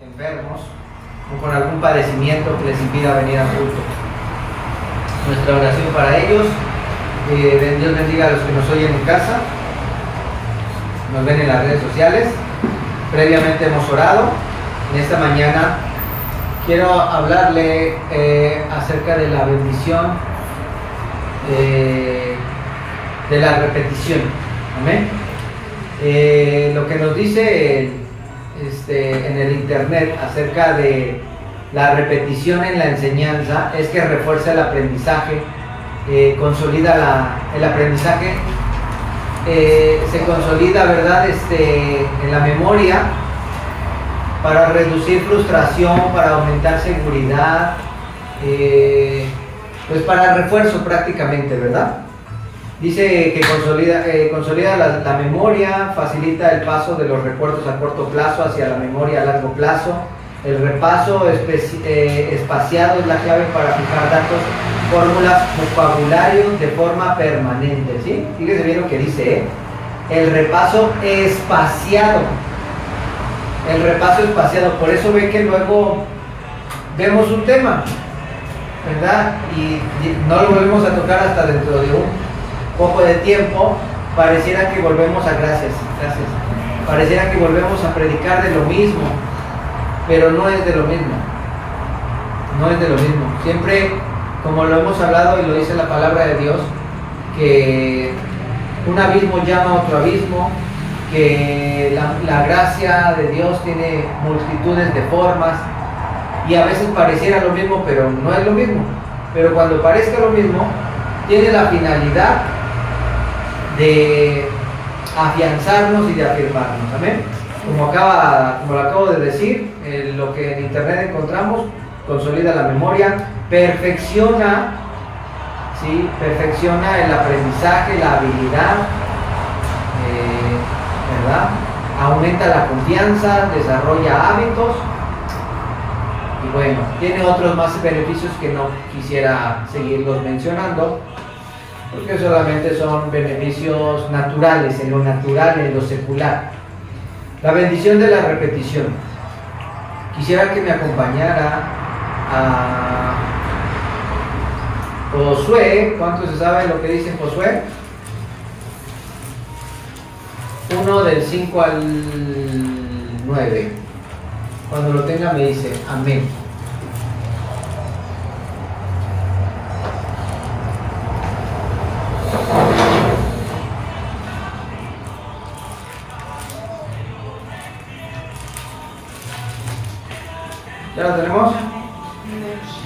enfermos o con algún padecimiento que les impida venir al culto. Nuestra oración para ellos. Dios bendiga a los que nos oyen en casa, nos ven en las redes sociales. Previamente hemos orado. En esta mañana quiero hablarle acerca de la bendición de la repetición. Amén. Lo que nos dice en el internet acerca de la repetición en la enseñanza es que refuerza el aprendizaje, consolida el aprendizaje, se consolida, ¿verdad? En la memoria, para reducir frustración, para aumentar seguridad, pues para refuerzo prácticamente, ¿verdad? Dice que consolida la memoria, facilita el paso de los recuerdos a corto plazo hacia la memoria a largo plazo. El repaso espaciado es la clave para fijar datos, fórmulas, vocabulario de forma permanente, ¿sí? Fíjese bien lo que dice, el repaso espaciado. El repaso espaciado, por eso ve que luego vemos un tema, ¿verdad? Y no lo volvemos a tocar hasta dentro de un poco de tiempo. Pareciera que volvemos a gracias, pareciera que volvemos a predicar de lo mismo, pero no es de lo mismo, no es de lo mismo. Siempre, como lo hemos hablado y lo dice la palabra de Dios, que un abismo llama a otro abismo, que la gracia de Dios tiene multitudes de formas, y a veces pareciera lo mismo, pero no es lo mismo. Pero cuando parezca lo mismo, tiene la finalidad de afianzarnos y de afirmarnos. Amén. Como lo acabo de decir, lo que en internet encontramos, consolida la memoria, perfecciona, ¿sí? Perfecciona el aprendizaje, la habilidad, ¿verdad? Aumenta la confianza, desarrolla hábitos, y bueno, tiene otros más beneficios que no quisiera seguirlos mencionando, porque solamente son beneficios naturales, en lo natural, en lo secular. La bendición de la repetición. Quisiera que me acompañara a Josué. ¿Cuánto se sabe lo que dice Josué? 1 del 5 al 9. Cuando lo tenga me dice amén. ¿Ya lo tenemos?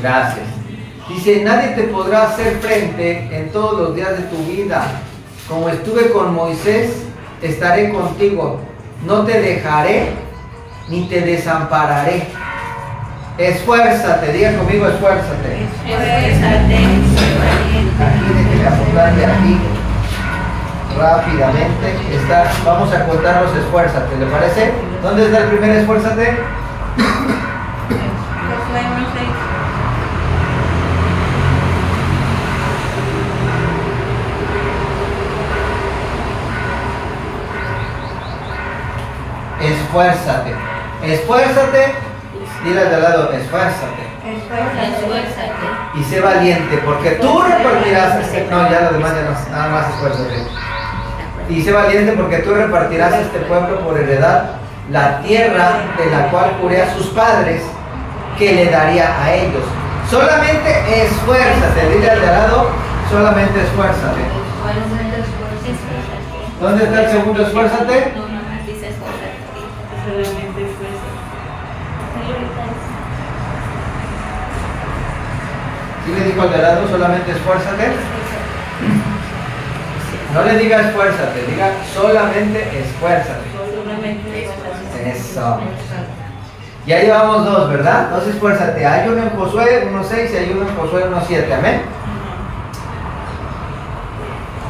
Gracias. Dice, nadie te podrá hacer frente en todos los días de tu vida. Como estuve con Moisés, estaré contigo. No te dejaré ni te desampararé. Esfuérzate, diga conmigo, esfuérzate. Esfuérzate. Aquí, déjeme apuntarle aquí rápidamente. Vamos a contar los esfuérzate, ¿le parece? ¿Dónde está el primer esfuérzate? Esfuérzate, esfuérzate, dile al de al lado, esfuérzate. Esfuérzate. Y sé valiente, porque tú repartirás, no, ya lo demás ya no, nada más esfuérzate. Y sé valiente, porque tú repartirás a este pueblo por heredad la tierra de la cual juré a sus padres que le daría a ellos. Solamente esfuérzate, dile al de al lado, solamente esfuérzate. ¿Dónde está el segundo esfuérzate? No, nomás dice esfuérzate. Solamente esfuerzo. ¿Sí le dijo al de al lado, solamente esfuérzate? No le diga esfuérzate, diga solamente esfuérzate. Solamente esfuerzo. Eso. Ya llevamos dos, ¿verdad? Dos esfuérzate. Hay uno en Josué 1.6 y hay uno en Josué 1.7. Amén.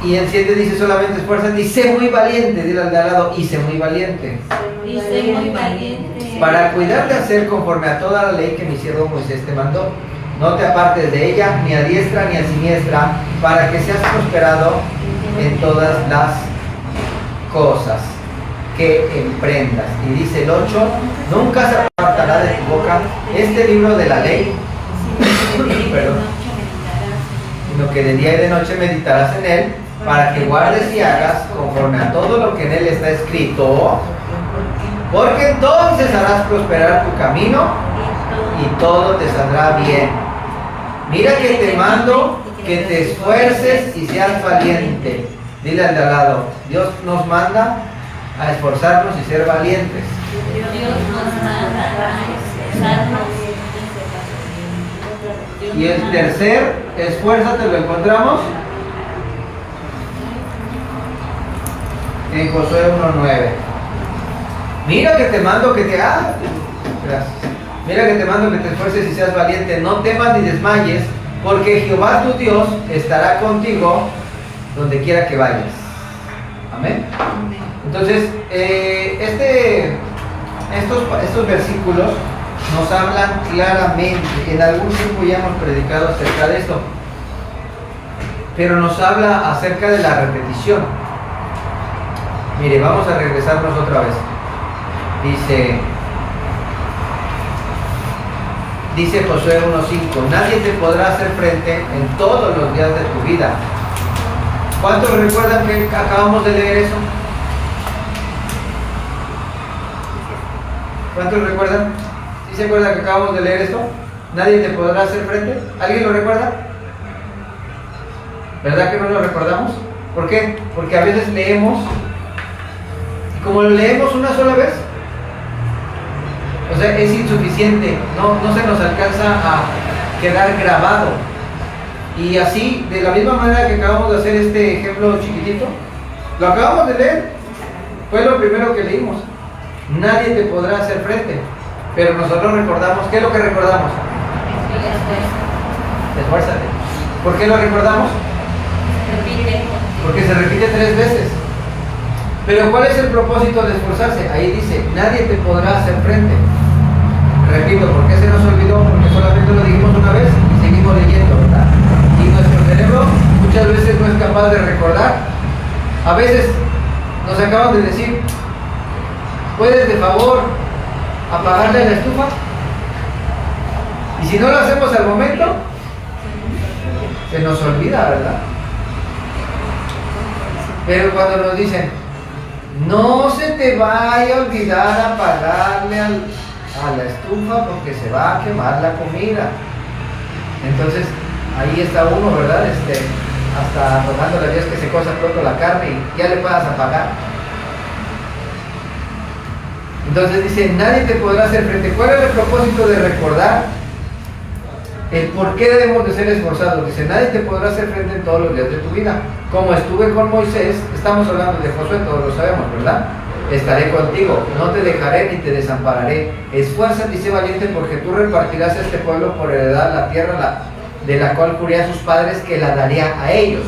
Y en 7 dice solamente esfuérzate y sé muy valiente. Dile al de al lado, y sé muy valiente. Y sé muy valiente. Para cuidar de hacer conforme a toda la ley que mi siervo Moisés te mandó. No te apartes de ella, ni a diestra ni a siniestra, para que seas prosperado en todas las cosas que emprendas. Y dice el 8, nunca se apartará de tu boca este libro de la ley, perdón, sino que de día y de noche meditarás en él, para que guardes y hagas conforme a todo lo que en él está escrito, porque entonces harás prosperar tu camino y todo te saldrá bien. Mira que te mando que te esfuerces y seas valiente. Dile al de al lado, Dios nos manda a esforzarnos y ser valientes. Dios nos manda a esforzarnos. Y el tercer, esfuérzate, lo encontramos en Josué 1:9. Mira que te mando que te gracias. Mira que te mando que te esfuerces y seas valiente, no temas ni desmayes, porque Jehová tu Dios estará contigo donde quiera que vayas. Amén. Entonces, estos versículos nos hablan claramente. En algún tiempo ya hemos predicado acerca de esto, pero nos habla acerca de la repetición. Mire, vamos a regresarnos otra vez. Dice Josué 1:5, nadie te podrá hacer frente en todos los días de tu vida. ¿Cuántos recuerdan que acabamos de leer eso? ¿Cuántos recuerdan? ¿Sí se acuerdan que acabamos de leer esto? ¿Nadie te podrá hacer frente? ¿Alguien lo recuerda? ¿Verdad que no lo recordamos? ¿Por qué? Porque a veces leemos y como lo leemos una sola vez, o sea, es insuficiente, no se nos alcanza a quedar grabado. Y así, de la misma manera que acabamos de hacer este ejemplo chiquitito, lo acabamos de leer, fue lo primero que leímos. Nadie te podrá hacer frente, pero nosotros recordamos. ¿Qué es lo que recordamos? Esfuérzate. ¿Por qué lo recordamos? Porque se repite 3 veces. Pero ¿cuál es el propósito de esforzarse? Ahí dice, nadie te podrá hacer frente. Repito, ¿por qué se nos olvidó? Porque solamente lo dijimos una vez y seguimos leyendo, ¿verdad? Y nuestro cerebro muchas veces no es capaz de recordar. A veces nos acaban de decir, ¿puedes de favor apagarle la estufa? Y si no lo hacemos al momento, se nos olvida, ¿verdad? Pero cuando nos dicen, no se te vaya a olvidar apagarle a la estufa porque se va a quemar la comida. Entonces, ahí está uno, ¿verdad? Hasta rogándole a Dios que se cosa pronto la carne y ya le puedas apagar. Entonces dice, nadie te podrá hacer frente. ¿Cuál es el propósito de recordar el por qué debemos de ser esforzados? Dice, nadie te podrá hacer frente en todos los días de tu vida. Como estuve con Moisés, estamos hablando de Josué, todos lo sabemos, ¿verdad? Estaré contigo, no te dejaré ni te desampararé. Esfuérzate y sé valiente, porque tú repartirás a este pueblo por heredad la tierra de la cual juré a sus padres que la daría a ellos.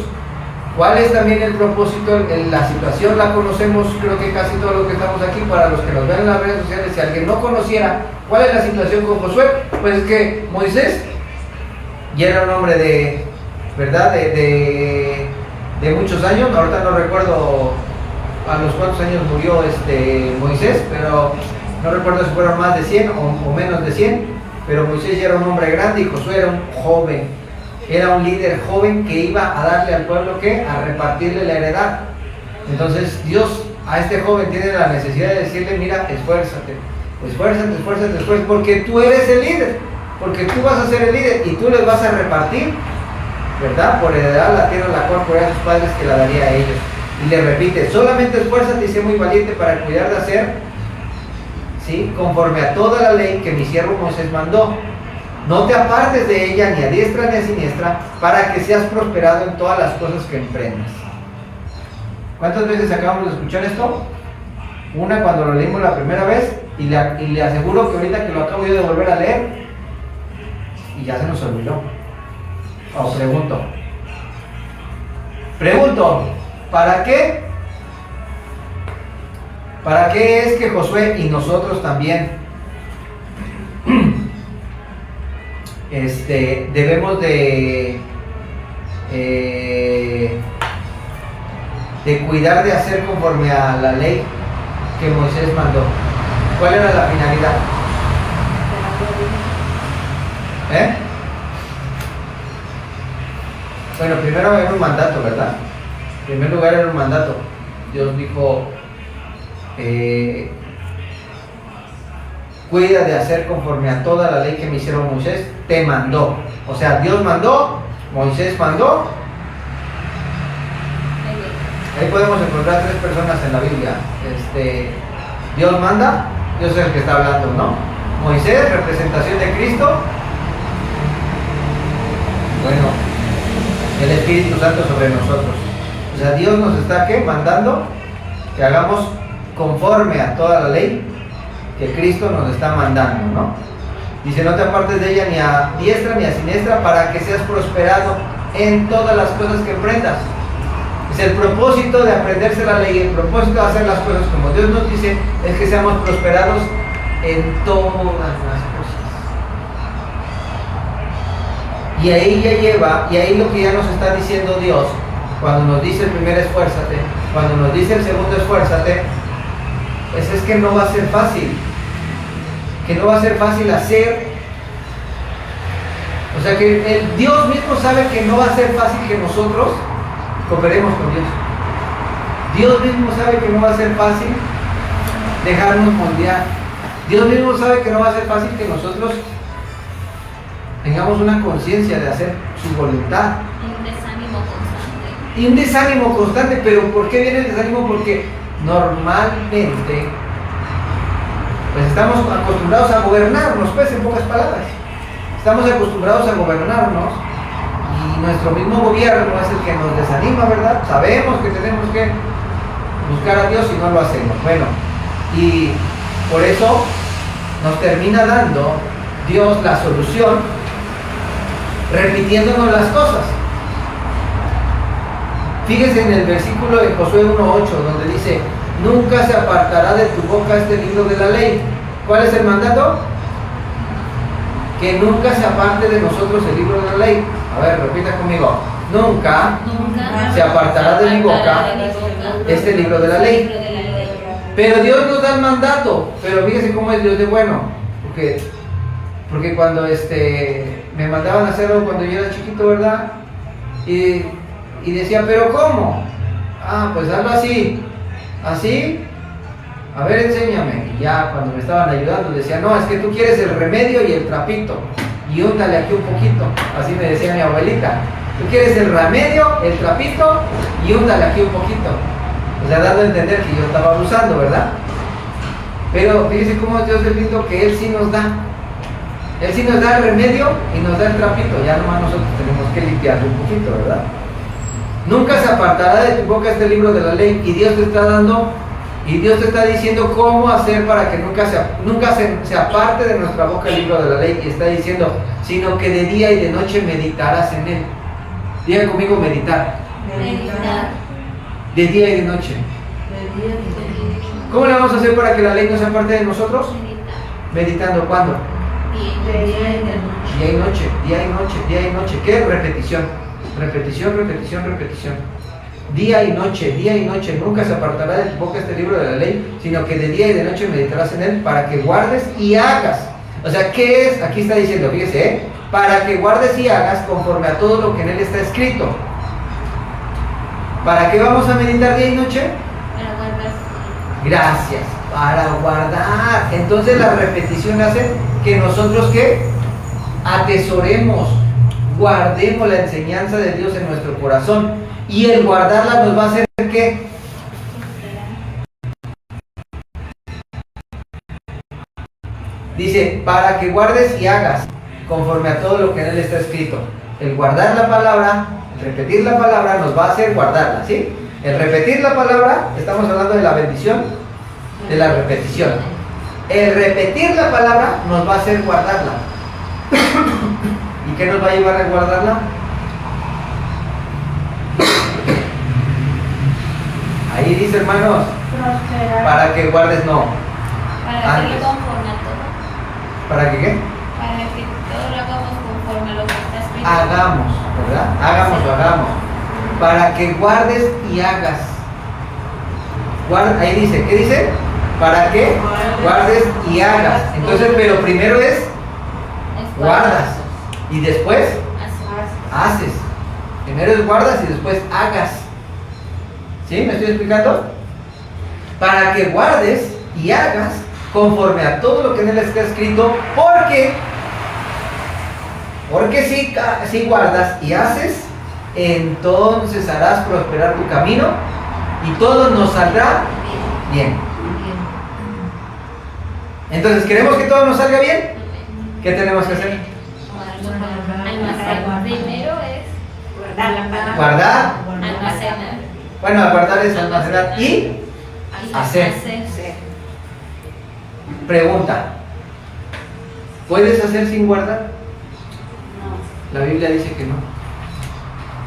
¿Cuál es también el propósito? La situación la conocemos, creo que casi todos los que estamos aquí. Para los que nos ven en las redes sociales, si alguien no conociera cuál es la situación con Josué, pues es que Moisés ya era un hombre de, ¿verdad? De muchos años. Ahorita no recuerdo a los cuántos años murió Moisés, pero no recuerdo si fueron más de 100 o menos de 100, pero Moisés ya era un hombre grande y Josué era un joven, era un líder joven que iba a darle al pueblo, ¿qué? A repartirle la heredad. Entonces Dios a este joven tiene la necesidad de decirle, mira, esfuérzate, porque tú eres el líder, porque tú vas a ser el líder y tú les vas a repartir, ¿verdad? Por heredad la tierra la cual juré a sus padres que la daría a ellos. Y le repite, solamente esfuérzate y sé muy valiente para cuidar de hacer, ¿sí?, conforme a toda la ley que mi siervo Moisés mandó. No te apartes de ella ni a diestra ni a siniestra, para que seas prosperado en todas las cosas que emprendas. ¿Cuántas veces acabamos de escuchar esto? Una cuando lo leímos la primera vez, y le aseguro que ahorita que lo acabo yo de volver a leer, y ya se nos olvidó. O pregunto, ¿para qué? ¿Para qué es que Josué y nosotros también debemos de cuidar de hacer conforme a la ley que Moisés mandó? ¿Cuál era la finalidad? ¿Eh? Bueno, primero era un mandato, ¿verdad? En primer lugar era un mandato. Dios dijo, cuida de hacer conforme a toda la ley que me hicieron Moisés, te mandó. O sea, Dios mandó, Moisés mandó. Ahí podemos encontrar tres personas en la Biblia. Dios manda, Dios es el que está hablando, ¿no? Moisés, representación de Cristo. Bueno, el Espíritu Santo sobre nosotros. O sea, Dios nos está ¿qué? Mandando que hagamos conforme a toda la ley que Cristo nos está mandando, ¿no? Dice, no te apartes de ella ni a diestra ni a siniestra para que seas prosperado en todas las cosas que emprendas. Es el propósito de aprenderse la ley, el propósito de hacer las cosas como Dios nos dice, es que seamos prosperados en todas las cosas. Y ahí ya lleva, y ahí lo que ya nos está diciendo Dios, cuando nos dice el primer esfuérzate, cuando nos dice el segundo esfuérzate, pues es que no va a ser fácil. Que no va a ser fácil hacer. O sea que Dios mismo sabe que no va a ser fácil que nosotros cooperemos con Dios. Dios mismo sabe que no va a ser fácil dejarnos moldear. Dios mismo sabe que no va a ser fácil que nosotros tengamos una conciencia de hacer su voluntad. Un desánimo constante. Y un desánimo constante, pero ¿por qué viene el desánimo? Porque normalmente pues estamos acostumbrados a gobernarnos, pues en pocas palabras. Estamos acostumbrados a gobernarnos y nuestro mismo gobierno es el que nos desanima, ¿verdad? Sabemos que tenemos que buscar a Dios y no lo hacemos. Bueno, y por eso nos termina dando Dios la solución repitiéndonos las cosas. Fíjense en el versículo de Josué 1:8 donde dice, nunca se apartará de tu boca este libro de la ley. ¿Cuál es el mandato? Que nunca se aparte de nosotros el libro de la ley. A ver, repita conmigo. Nunca se apartará de mi boca este libro de la ley. Pero Dios nos da el mandato. Pero fíjese cómo es Dios de bueno. Porque cuando me mandaban a hacerlo cuando yo era chiquito, ¿verdad? Y decía, ¿pero cómo? Ah, pues hazlo así. ¿Así? A ver, enséñame. Y ya cuando me estaban ayudando decía, no, es que tú quieres el remedio y el trapito. Y úntale aquí un poquito. Así me decía mi abuelita. Tú quieres el remedio, el trapito y úntale aquí un poquito. O sea, dando a entender que yo estaba abusando, ¿verdad? Pero fíjese cómo es Dios es lindo, que Él sí nos da. Él sí nos da el remedio y nos da el trapito. Ya nomás nosotros tenemos que limpiarlo un poquito, ¿verdad? Nunca se apartará de tu boca este libro de la ley. Y Dios te está dando, y Dios te está diciendo cómo hacer para que nunca se aparte de nuestra boca el libro de la ley. Y está diciendo, sino que de día y de noche meditarás en él. Diga conmigo, meditar. Meditar. De día y de noche. ¿Cómo le vamos a hacer para que la ley no se aparte de nosotros? Meditando, ¿cuándo? Día y noche, día y noche, día y noche. ¿Qué? Repetición. Repetición, repetición, repetición. Día y noche, nunca se apartará de tu boca este libro de la ley, sino que de día y de noche meditarás en él para que guardes y hagas. O sea, ¿qué es? Aquí está diciendo, fíjese, para que guardes y hagas conforme a todo lo que en él está escrito. ¿Para qué vamos a meditar día y noche? Para guardar. Gracias, para guardar. Entonces la repetición hace que nosotros ¿qué? Atesoremos, guardemos la enseñanza de Dios en nuestro corazón. Y el guardarla nos va a hacer ¿qué? Dice, para que guardes y hagas conforme a todo lo que en él está escrito. El guardar la palabra, el repetir la palabra nos va a hacer guardarla, ¿sí? El repetir la palabra, estamos hablando de la bendición de la repetición. El repetir la palabra nos va a hacer guardarla. ¿Y qué nos va a llevar a guardarla? Ahí dice, hermanos, para que guardes, no. Para hacerlo conforme a todo. ¿Para que qué? Para que todo lo hagamos conforme a lo que está escrito. Hagamos, ¿verdad? Hagamos o hagamos. Para que guardes y hagas. Ahí dice, ¿qué dice? Para que guardes y hagas. Entonces, pero primero es guardas. Y después Hace. haces. Primero es guardas y después hagas. ¿Sí? ¿Me estoy explicando? Para que guardes y hagas conforme a todo lo que en él está escrito, porque si guardas y haces, entonces harás prosperar tu camino y todo nos saldrá bien. Entonces, ¿queremos que todo nos salga bien? ¿Qué tenemos que hacer? Almacenar. Primero es Guardar. almacenar. Bueno, guardar es almacenar y hacer. Pregunta: ¿puedes hacer sin guardar? La Biblia dice que no.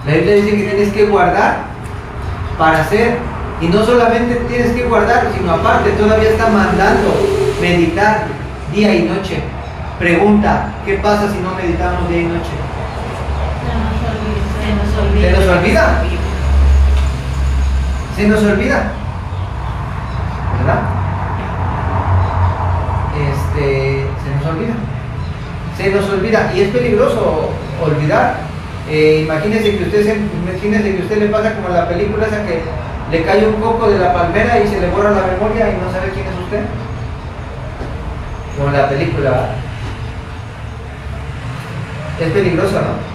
La Biblia dice que tienes que guardar para hacer. Y no solamente tienes que guardar, sino aparte todavía está mandando meditar día y noche. Pregunta: ¿qué pasa si no meditamos día y noche? ¿Se nos olvida? Se nos olvida, ¿verdad? Se nos olvida y es peligroso olvidar. Imagínense que usted le pasa como en la película esa que le cae un coco de la palmera y se le borra la memoria y no sabe quién es usted. Como en la película, ¿verdad? Es peligroso, ¿no?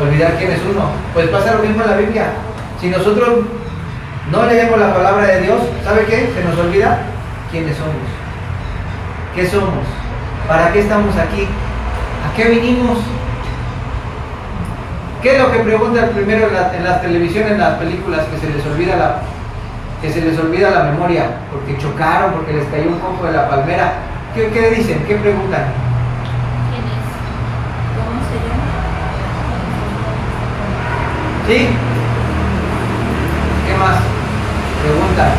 Olvidar quién es uno. Pues pasa lo mismo en la Biblia. Si nosotros no leemos la palabra de Dios, ¿sabe qué? Se nos olvida quiénes somos. ¿Qué somos? ¿Para qué estamos aquí? ¿A qué vinimos? ¿Qué es lo que preguntan primero en las televisiones, en las películas? Que se les olvida la memoria, porque chocaron, porque les cayó un coco de la palmera. ¿Qué dicen? ¿Qué preguntan? ¿Quién es? ¿Cómo se llama? ¿Sí? ¿Qué más? Preguntan.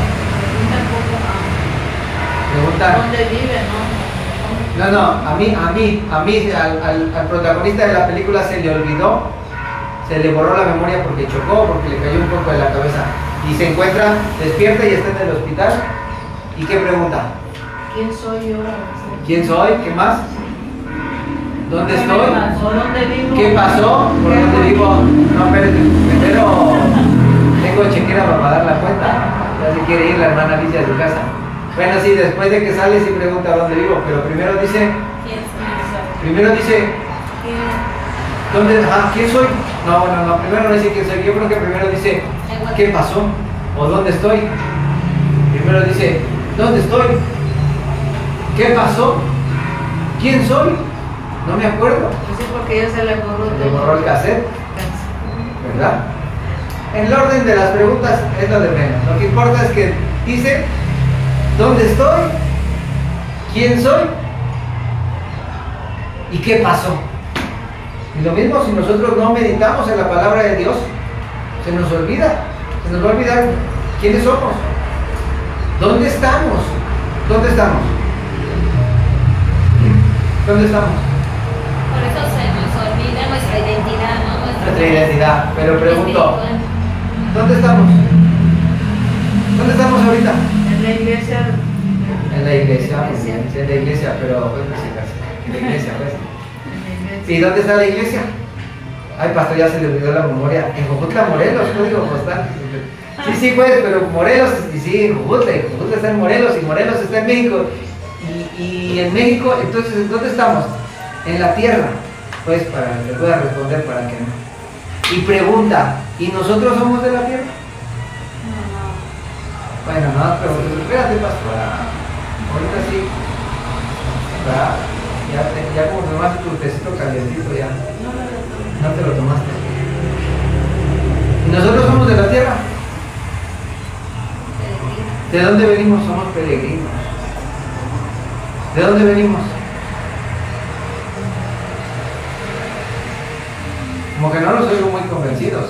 Preguntan. ¿Dónde vive, no? No, a mí, al protagonista de la película se le olvidó, se le borró la memoria porque chocó, porque le cayó un poco de la cabeza y se encuentra, despierta y está en el hospital. ¿Y qué pregunta? ¿Quién soy yo? ¿Quién soy? ¿Qué más? ¿Dónde estoy? ¿Dónde vivo? ¿Qué pasó? ¿Por dónde vivo? No, espérate, primero tengo chequera para dar la cuenta. Ya se quiere ir la hermana Alicia de su casa. Bueno, sí, después de que sale sí pregunta dónde vivo, pero primero dice, ¿quién soy? No, primero no dice quién soy. Yo creo que primero dice, ¿qué pasó? ¿O dónde estoy? Primero dice, ¿dónde estoy? ¿Qué pasó? ¿Quién soy? No me acuerdo. Sí, porque ya se le borró todo. Le borró el cassette, ¿verdad? En el orden de las preguntas es lo de menos. Lo que importa es que dice, ¿dónde estoy? ¿Quién soy? ¿Y qué pasó? Y lo mismo si nosotros no meditamos en la palabra de Dios, se nos va a olvidar quiénes somos. ¿Dónde estamos? ¿Dónde estamos? ¿Dónde estamos? Por eso se nos olvida nuestra identidad, ¿no? Nuestra identidad. Pero pregunto, ¿dónde estamos? ¿Dónde estamos ahorita? En la iglesia. En la iglesia, sí, en la iglesia, pero pues en la iglesia, pues. ¿Y dónde está la iglesia? Ay, pastor, ya se le olvidó la memoria. En Jojutla, Morelos, código postal. Sí, pues, pero Morelos, y sí, Jojutla está en Morelos y Morelos está en México. Y en México, entonces, ¿dónde estamos? En la tierra. Pues, para que pueda responder, para que no. Y pregunta, ¿y nosotros somos de la tierra? Bueno, no, pero espérate, pastora. Ahorita sí. Ya como tomaste tu tecito calientito, ya. No te lo tomaste. ¿Y nosotros somos de la tierra? ¿De dónde venimos? Somos peregrinos. ¿De dónde venimos? Como que no los oigo muy convencidos.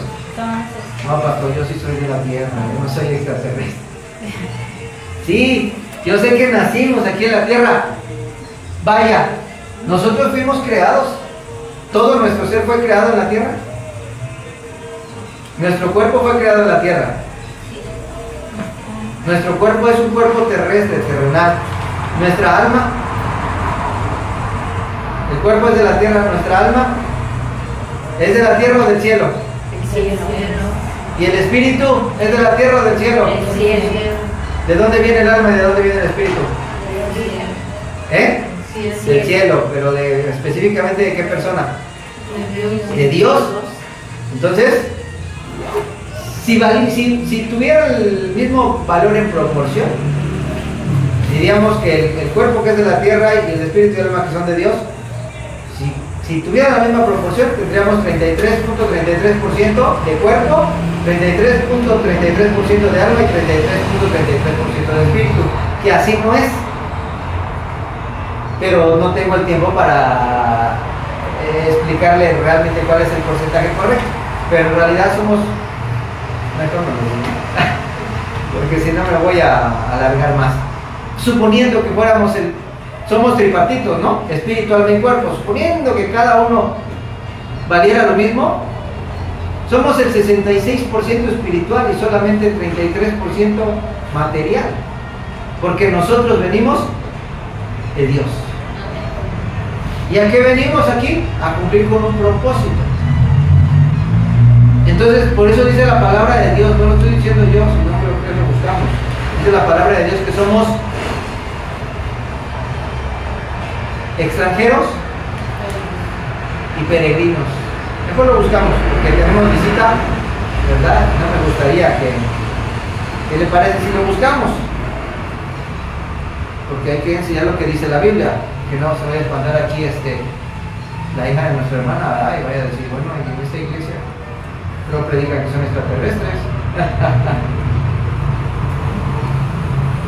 No, pastor, yo sí soy de la tierra, yo no soy extraterrestre. Sí, yo sé que nacimos aquí en la tierra. Vaya, nosotros fuimos creados. Todo nuestro ser fue creado en la tierra. Nuestro cuerpo fue creado en la tierra. Nuestro cuerpo es un cuerpo terrestre, terrenal. Nuestra alma El cuerpo es de la tierra, nuestra alma es de la tierra o del cielo. El cielo. Y el espíritu es de la tierra o del cielo. El cielo. ¿De dónde viene el alma y de dónde viene el espíritu? ¿Eh? Del cielo, pero específicamente de qué persona? De Dios. Entonces, si tuviera el mismo valor en proporción, diríamos que el cuerpo que es de la tierra y el espíritu y el alma que son de Dios, si tuviera la misma proporción, tendríamos 33.33% de cuerpo, 33.33% de alma y 33.33% de espíritu, que así no es. Pero no tengo el tiempo para explicarle realmente cuál es el porcentaje correcto. Pero en realidad somos... Mejor no lo digo, porque si no me voy a alargar más. Suponiendo que somos tripartitos, ¿no? Espíritu, alma y cuerpo. Suponiendo que cada uno valiera lo mismo, somos el 66% espiritual y solamente el 33% material. Porque nosotros venimos de Dios. ¿Y a qué venimos aquí? A cumplir con un propósito. Entonces, por eso dice la palabra de Dios, no lo estoy diciendo yo, sino que lo buscamos. Dice la palabra de Dios que somos extranjeros y peregrinos. Mejor lo buscamos, porque tenemos visita, ¿verdad? No me gustaría ¿qué le parece si lo buscamos? Porque hay que enseñar lo que dice la Biblia, que no se vaya a espantar aquí la hija de nuestra hermana, y vaya a decir, bueno, en esta iglesia no predican que son extraterrestres.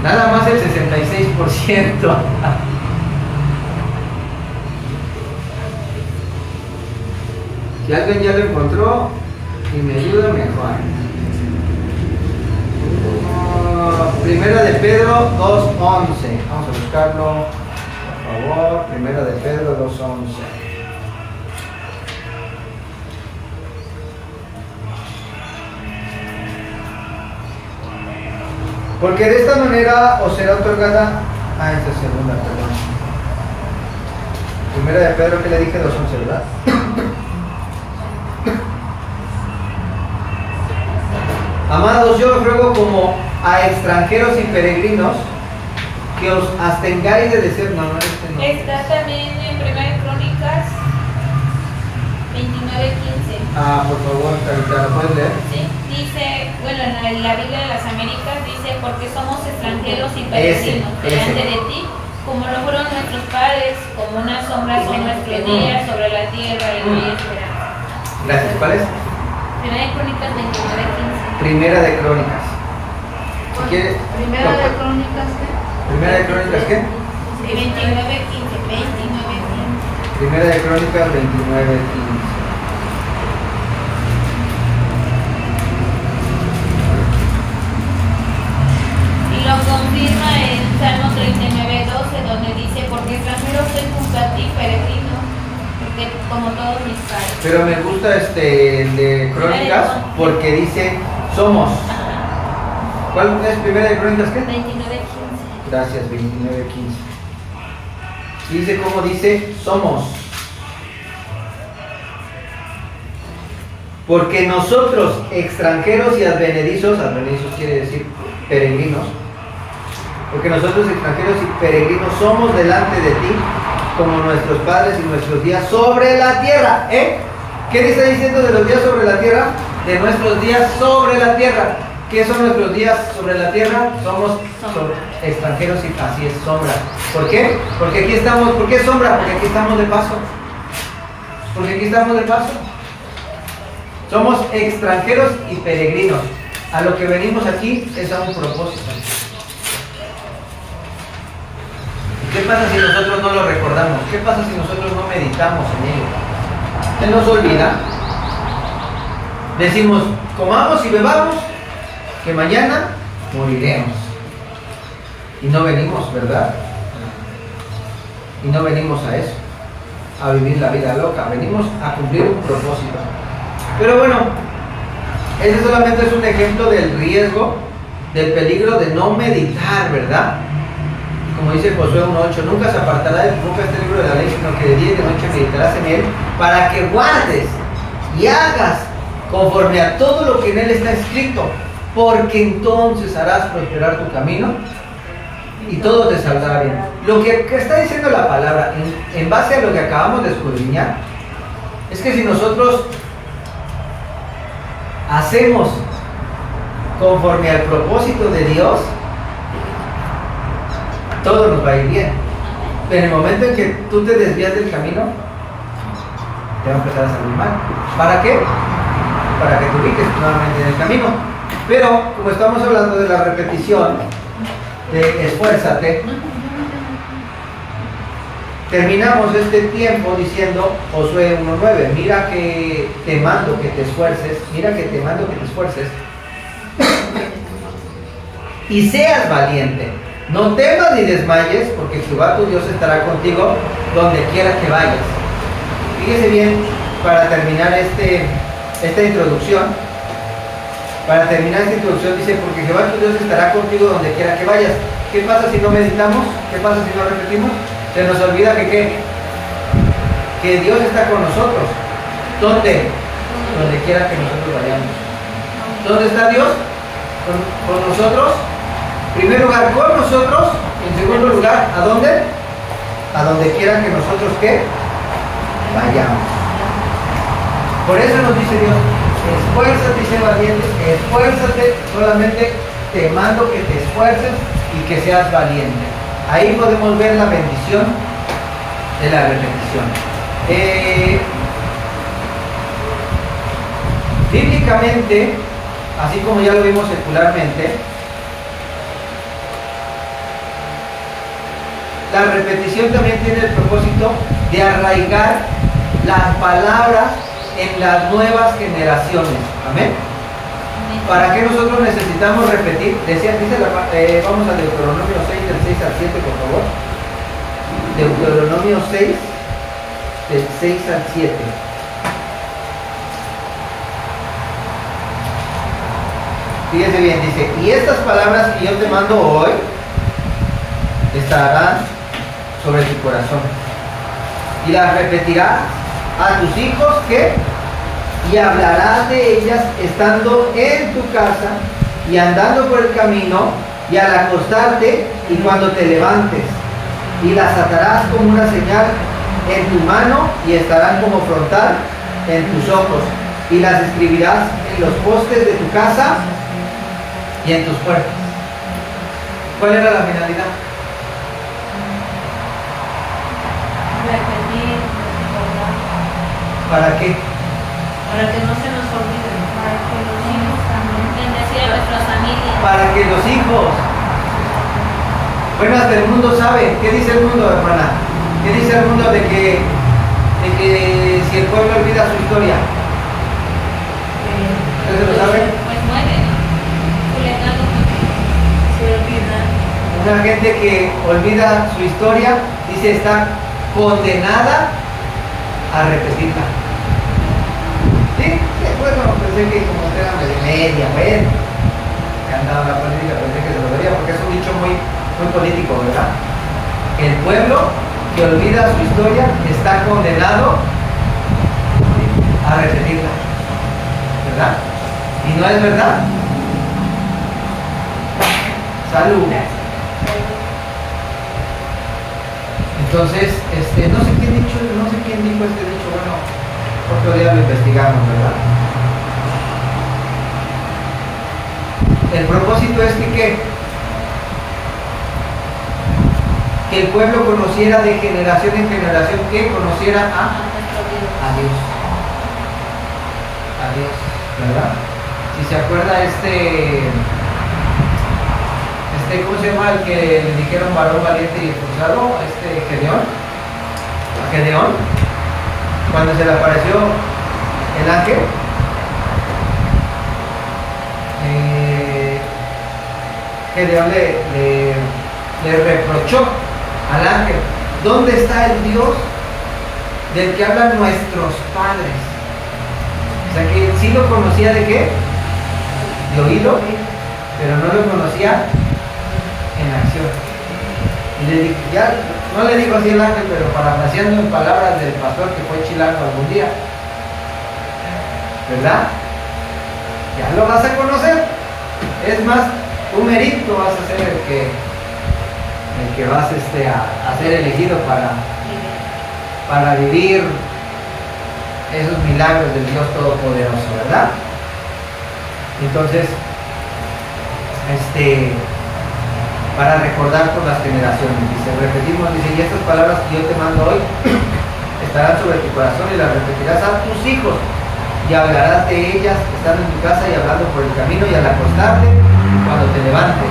Nada más el 66%. Si alguien ya lo encontró y me ayuda, mejor. Primera de Pedro 2:11. Vamos a buscarlo, por favor. Primera de Pedro 2:11. Porque de esta manera os será otorgada... esta segunda, perdón. Primera de Pedro, que le dije 2:11, ¿verdad? Amados, yo os ruego como a extranjeros y peregrinos que os abstengáis de decir... No. Está también en 1 Crónicas 29:15. Por favor, Carita, ¿lo puedes leer? Sí, dice, bueno, en la Biblia de las Américas dice, porque somos extranjeros y peregrinos delante de ti, como lo fueron nuestros padres, como una sombra son nuestros días sobre la tierra y no hay esperanza. Gracias, ¿cuál es? 1 Crónicas 29:15. Primera de Crónicas. Si quiere, Primera de Crónicas, Primera de Crónicas, ¿qué? 29:15. Primera de Crónicas 29:15. Y lo confirma en Salmo 39:12, donde dice, porque extranjero soy junto a ti, peregrino, porque como todos mis padres. Pero me gusta el de Crónicas porque dice somos. ¿Cuál es Primera de Crónicas qué? 29:15. Gracias, 29:15. Dice como dice somos. Porque nosotros, extranjeros y advenedizos quiere decir peregrinos, porque nosotros, extranjeros y peregrinos, somos delante de ti, como nuestros padres y nuestros días sobre la tierra. ¿Qué le está diciendo de los días sobre la tierra? De nuestros días sobre la tierra. ¿Qué son nuestros días sobre la tierra? Somos extranjeros y así es, sombra. ¿Por qué? Porque aquí estamos. ¿Por qué sombra? Porque aquí estamos de paso. Porque aquí estamos de paso. Somos extranjeros y peregrinos. A lo que venimos aquí es a un propósito. ¿Qué pasa si nosotros no lo recordamos? ¿Qué pasa si nosotros no meditamos en ello? Se nos olvida. Decimos, comamos y bebamos, que mañana moriremos. Y no venimos, ¿verdad? Y no venimos a eso, a vivir la vida loca. Venimos a cumplir un propósito. Pero bueno, ese solamente es un ejemplo del riesgo, del peligro de no meditar, ¿verdad? Como como dice Josué 1:8, nunca se apartará de tu boca este libro de la ley, sino que de día y de noche meditarás en él, para que guardes y hagas conforme a todo lo que en él está escrito, porque entonces harás prosperar tu camino y todo te saldrá bien. Lo que está diciendo la palabra, en base a lo que acabamos de escudriñar, es que si nosotros hacemos conforme al propósito de Dios, todo nos va a ir bien. Pero en el momento en que tú te desvías del camino, te va a empezar a salir mal. ¿Para qué? Para que te ubiques nuevamente en el camino. Pero como estamos hablando de la repetición, de esfuérzate, terminamos este tiempo diciendo Josué 1:9, mira que te mando que te esfuerces, mira que te mando que te esfuerces y seas valiente. No temas ni desmayes, porque Jehová tu Dios estará contigo donde quiera que vayas. Fíjese bien, para terminar esta introducción, dice, porque Jehová tu Dios estará contigo donde quiera que vayas. ¿Qué pasa si no meditamos? ¿Qué pasa si no repetimos? Se nos olvida que ¿qué? Que Dios está con nosotros. ¿Dónde? Donde quiera que nosotros vayamos. ¿Dónde está Dios? Con nosotros. En primer lugar, con nosotros. En segundo lugar, ¿a dónde? A donde quiera que nosotros ¿qué? Vayamos. Por eso nos dice Dios, esfuérzate y sé valiente, esfuérzate, solamente te mando que te esfuerces y que seas valiente. Ahí podemos ver la bendición de la repetición. Bíblicamente, así como ya lo vimos secularmente, la repetición también tiene el propósito de arraigar las palabras en las nuevas generaciones. Amén. ¿Para qué nosotros necesitamos repetir? Vamos a Deuteronomio 6, del 6 al 7, por favor. Deuteronomio 6, del 6 al 7. Fíjese bien, dice, y estas palabras que yo te mando hoy estarán sobre tu corazón. Y las repetirás a tus hijos que y hablarás de ellas estando en tu casa y andando por el camino y al acostarte y cuando te levantes, y las atarás como una señal en tu mano y estarán como frontal en tus ojos, y las escribirás en los postes de tu casa y en tus puertas. ¿Cuál era la finalidad? Repetir, ¿Para qué? para que no se nos olvide, para que los hijos también. Bendecir a nuestras familias. Para que los hijos. Bueno, hasta el mundo sabe. ¿Qué dice el mundo, hermana? ¿Qué dice el mundo de que si el pueblo olvida su historia? ¿Ustedes lo saben? Pues muere. Julietando. Se olvidan. Una gente que olvida su historia, dice, está condenada a repetirla. Sí, bueno, pensé que como era de media, bueno, que andaba la política, pensé que se lo vería, porque es un dicho muy político, ¿verdad? El pueblo que olvida su historia está condenado a repetirla, ¿verdad? Y no es verdad. Salud. Entonces, no sé quién dijo este dicho, bueno, otro día lo investigamos, ¿verdad? El propósito es que el pueblo conociera de generación en generación, que conociera a Dios. A Dios, ¿verdad? Si se acuerda ¿cómo se llama el que le dijeron varón valiente y esforzado? Gedeón, cuando se le apareció el ángel, Gedeón le reprochó al ángel, ¿dónde está el Dios del que hablan nuestros padres? O sea que sí lo conocía de qué, de oído, pero no lo conocía en acción. Y le dije, ya, no le digo así el ángel, pero parafraseando en palabras del pastor que fue chilango algún día, ¿verdad? Ya lo vas a conocer. Es más, tú merito vas a ser el que vas a ser elegido para vivir esos milagros del Dios Todopoderoso, ¿verdad? Entonces, para recordar por las generaciones, dice, repetimos, dice, y estas palabras que yo te mando hoy estarán sobre tu corazón y las repetirás a tus hijos y hablarás de ellas estando en tu casa y hablando por el camino y al acostarte cuando te levantes,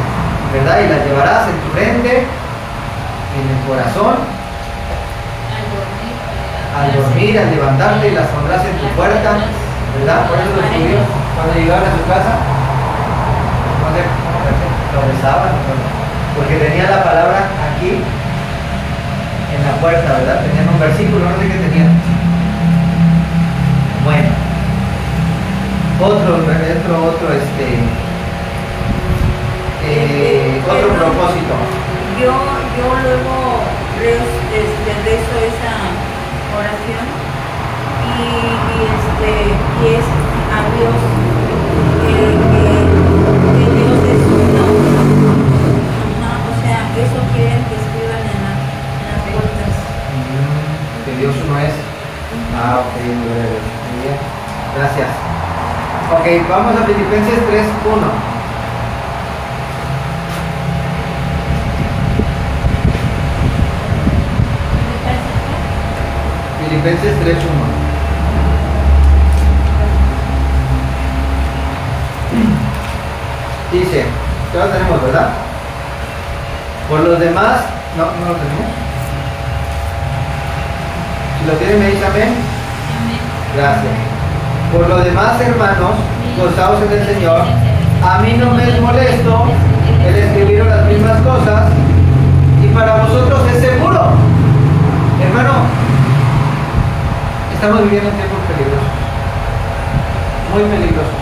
¿verdad? Y las llevarás en tu frente, en el corazón, al dormir, al levantarte, y las pondrás en tu puerta, ¿verdad? Por eso los judíos, cuando llegaban a su casa, no sé, lo besaban, porque tenía la palabra aquí en la puerta, ¿verdad? Tenían un versículo, no sé qué tenían. Bueno, otro propósito. Yo luego rezo esa oración y es a Dios que Dios es uno. O sea, eso quieren que escriban en las puertas. Que Dios uno es. Ok, muy bien. Gracias. Ok, vamos a Filipenses 3:1. Filipenses 3:1. Dice, ya lo tenemos, ¿verdad? Por los demás, no lo tenemos. Si lo tienen, me dice amén. Gracias. Por lo demás, hermanos, gozaos en el Señor. A mí no me es molesto el escribir las mismas cosas y para vosotros es seguro. Hermano, estamos viviendo en tiempos peligrosos, muy peligrosos.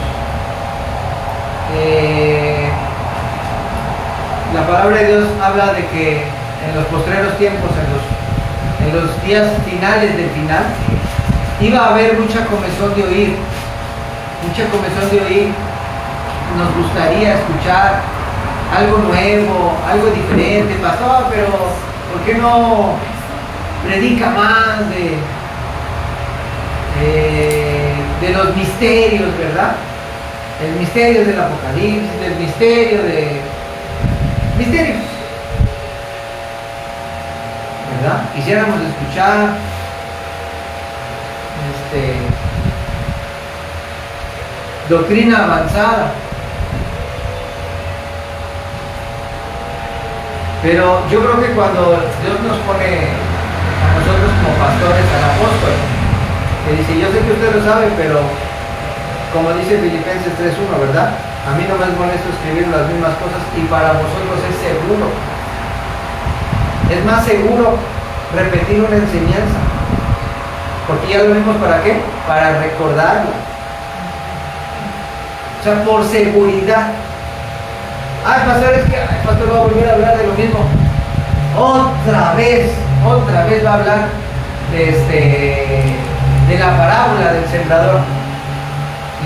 La palabra de Dios habla de que en los postreros tiempos, en los días finales del final, iba a haber mucha comezón de oír, nos gustaría escuchar algo nuevo, algo diferente. Pastor, pero ¿por qué no predica más de los misterios, verdad? El misterio del Apocalipsis, del misterio de misterios, ¿verdad? Quisiéramos escuchar doctrina avanzada, pero yo creo que cuando Dios nos pone a nosotros como pastores, al apóstol, que dice, yo sé que usted lo sabe, pero como dice Filipenses 3:1, ¿verdad? A mí no me es molesto escribir las mismas cosas y para vosotros es seguro. Es más seguro repetir una enseñanza, porque ya lo vimos para qué, para recordarla. O sea, por seguridad. Pastor, es que el pastor va a volver a hablar de lo mismo. Otra vez va a hablar de la parábola del sembrador.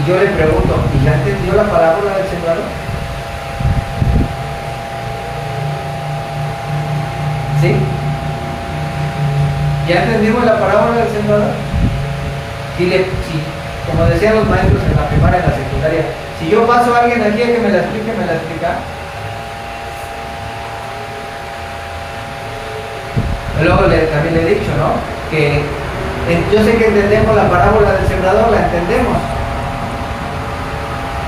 Y yo le pregunto, ¿y ya entendió la parábola del sembrador? ¿Sí? ¿Ya entendimos la parábola del sembrador? Sí, como decían los maestros en la primaria, en la secundaria, si yo paso a alguien aquí a que me la explique, me la explica. Luego también le he dicho, ¿no? Que yo sé que entendemos la parábola del sembrador, la entendemos.